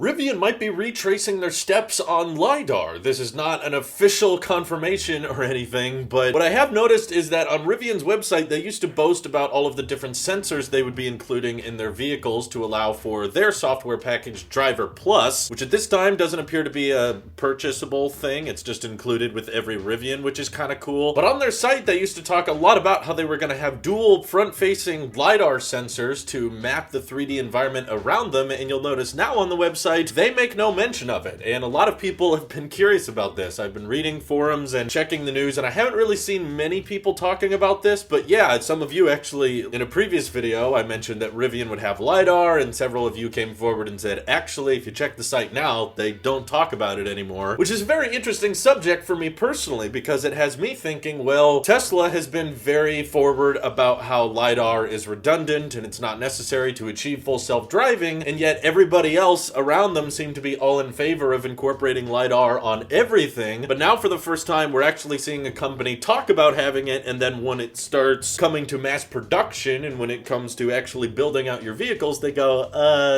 Rivian might be retracing their steps on Lidar. This is not an official confirmation or anything, but what I have noticed is that on Rivian's website, they used to boast about all of the different sensors they would be including in their vehicles to allow for their software package Driver Plus, which at this time doesn't appear to be a purchasable thing. It's just included with every Rivian, which is kind of cool. But on their site, they used to talk a lot about how they were going to have dual front-facing Lidar sensors to map the 3D environment around them, and you'll notice now on the website, they make no mention of it, and a lot of people have been curious about this. I've been reading forums and checking the news, and I haven't really seen many people talking about this, but yeah, some of you actually, in a previous video, I mentioned that Rivian would have Lidar, and several of you came forward and said, actually, if you check the site now, they don't talk about it anymore, which is a very interesting subject for me personally, because it has me thinking, well, Tesla has been very forward about how Lidar is redundant, and it's not necessary to achieve full self-driving, and yet everybody else around them seem to be all in favor of incorporating Lidar on everything. But now for the first time, we're actually seeing a company talk about having it, and then when it starts coming to mass production and when it comes to actually building out your vehicles, they go,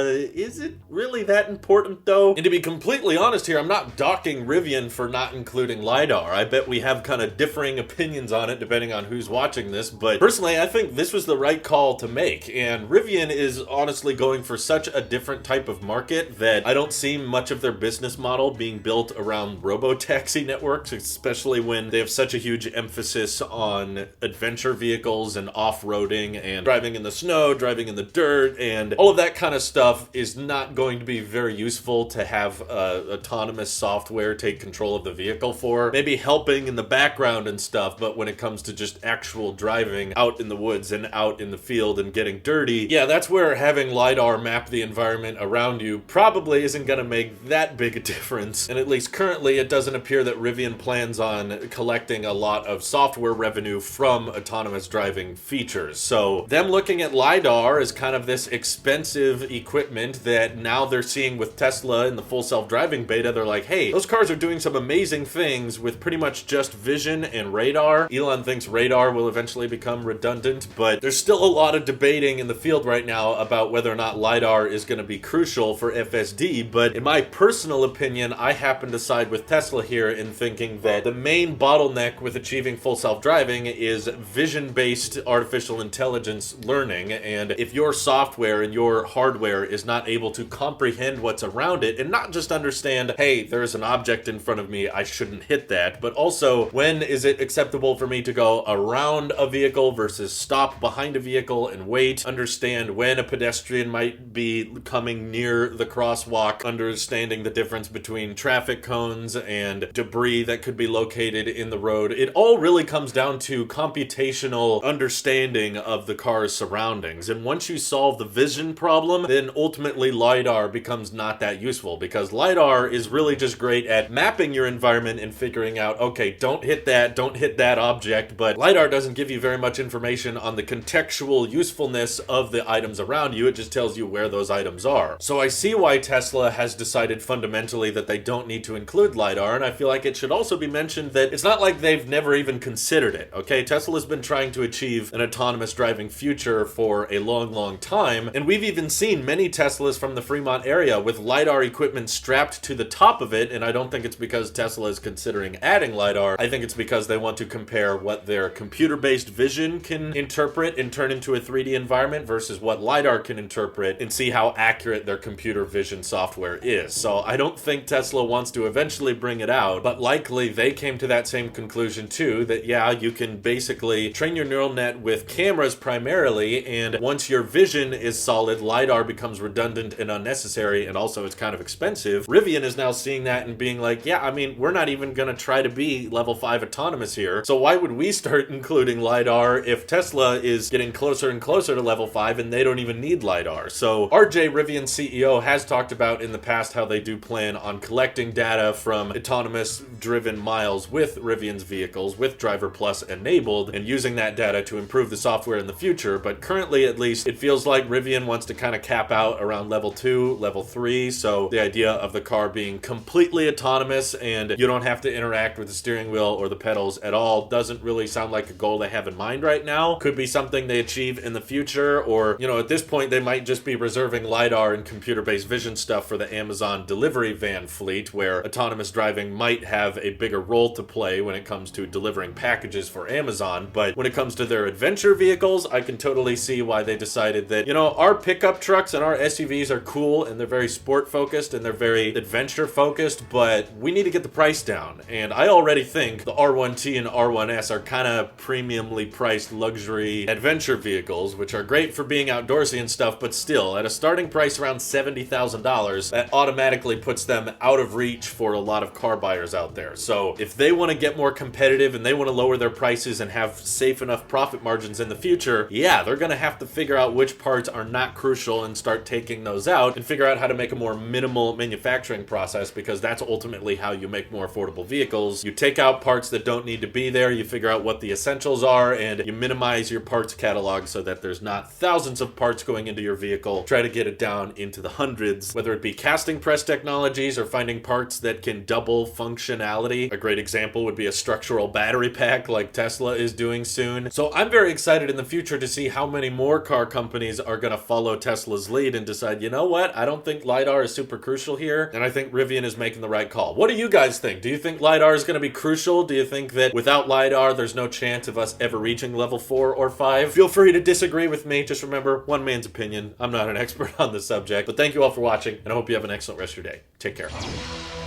is it really that important though? And to be completely honest here, I'm not docking Rivian for not including Lidar. I bet we have kind of differing opinions on it depending on who's watching this, but personally, I think this was the right call to make, and Rivian is honestly going for such a different type of market that I don't see much of their business model being built around robo-taxi networks, especially when they have such a huge emphasis on adventure vehicles and off-roading and driving in the snow, driving in the dirt, and all of that kind of stuff is not going to be very useful to have autonomous software take control of the vehicle for. Maybe helping in the background and stuff, but when it comes to just actual driving out in the woods and out in the field and getting dirty, yeah, that's where having Lidar map the environment around you probably isn't going to make that big a difference. And at least currently, it doesn't appear that Rivian plans on collecting a lot of software revenue from autonomous driving features. So them looking at Lidar as kind of this expensive equipment that now they're seeing with Tesla in the full self-driving beta, they're like, hey, those cars are doing some amazing things with pretty much just vision and radar. Elon thinks radar will eventually become redundant, but there's still a lot of debating in the field right now about whether or not Lidar is going to be crucial for FSD, but in my personal opinion, I happen to side with Tesla here in thinking that the main bottleneck with achieving full self-driving is vision-based artificial intelligence learning, and if your software and your hardware is not able to comprehend what's around it and not just understand, hey, there's an object in front of me, I shouldn't hit that, but also when is it acceptable for me to go around a vehicle versus stop behind a vehicle and wait, understand when a pedestrian might be coming near the crosswalk, understanding the difference between traffic cones and debris that could be located in the road. It all really comes down to computational understanding of the car's surroundings. And once you solve the vision problem, then ultimately Lidar becomes not that useful, because Lidar is really just great at mapping your environment and figuring out, okay, don't hit that object, but Lidar doesn't give you very much information on the contextual usefulness of the items around you. It just tells you where those items are. So I see why Tesla has decided fundamentally that they don't need to include Lidar, and I feel like it should also be mentioned that it's not like they've never even considered it, okay? Tesla's been trying to achieve an autonomous driving future for a long, long time, and we've even seen many Teslas from the Fremont area with Lidar equipment strapped to the top of it, and I don't think it's because Tesla is considering adding Lidar. I think it's because they want to compare what their computer-based vision can interpret and turn into a 3D environment versus what Lidar can interpret, and see how accurate their computer vision software is. So I don't think Tesla wants to eventually bring it out, but likely they came to that same conclusion too, that yeah, you can basically train your neural net with cameras primarily, and once your vision is solid, Lidar becomes redundant and unnecessary, and also it's kind of expensive. Rivian is now seeing that and being like, yeah, I mean, we're not even gonna try to be level 5 autonomous here, so why would we start including Lidar if Tesla is getting closer and closer to level 5 and they don't even need Lidar? So RJ, Rivian CEO, has talked about in the past how they do plan on collecting data from autonomous driven miles with Rivian's vehicles with Driver Plus enabled, and using that data to improve the software in the future, but currently at least it feels like Rivian wants to kind of cap out around level 2, level 3, so the idea of the car being completely autonomous and you don't have to interact with the steering wheel or the pedals at all doesn't really sound like a goal they have in mind right now. Could be something they achieve in the future, or, you know, at this point they might just be reserving Lidar and computer-based vision vision stuff for the Amazon delivery van fleet, where autonomous driving might have a bigger role to play when it comes to delivering packages for Amazon. But when it comes to their adventure vehicles, I can totally see why they decided that, you know, our pickup trucks and our SUVs are cool and they're very sport focused and they're very adventure focused, but we need to get the price down. And I already think the R1T and R1S are kind of premiumly priced luxury adventure vehicles, which are great for being outdoorsy and stuff, but still, at a starting price around $70,000, that automatically puts them out of reach for a lot of car buyers out there. So if they want to get more competitive and they want to lower their prices and have safe enough profit margins in the future, yeah, they're going to have to figure out which parts are not crucial and start taking those out and figure out how to make a more minimal manufacturing process, because that's ultimately how you make more affordable vehicles. You take out parts that don't need to be there, you figure out what the essentials are, and you minimize your parts catalog so that there's not thousands of parts going into your vehicle. Try to get it down into the hundreds, whether it be casting press technologies or finding parts that can double functionality. A great example would be a structural battery pack like Tesla is doing soon. So I'm very excited in the future to see how many more car companies are going to follow Tesla's lead and decide, you know what, I don't think LiDAR is super crucial here, and I think Rivian is making the right call. What do you guys think? Do you think LiDAR is going to be crucial? Do you think that without LiDAR, there's no chance of us ever reaching level 4 or 5? Feel free to disagree with me. Just remember, one man's opinion. I'm not an expert on the subject, but thank you all for watching, and I hope you have an excellent rest of your day. Take care.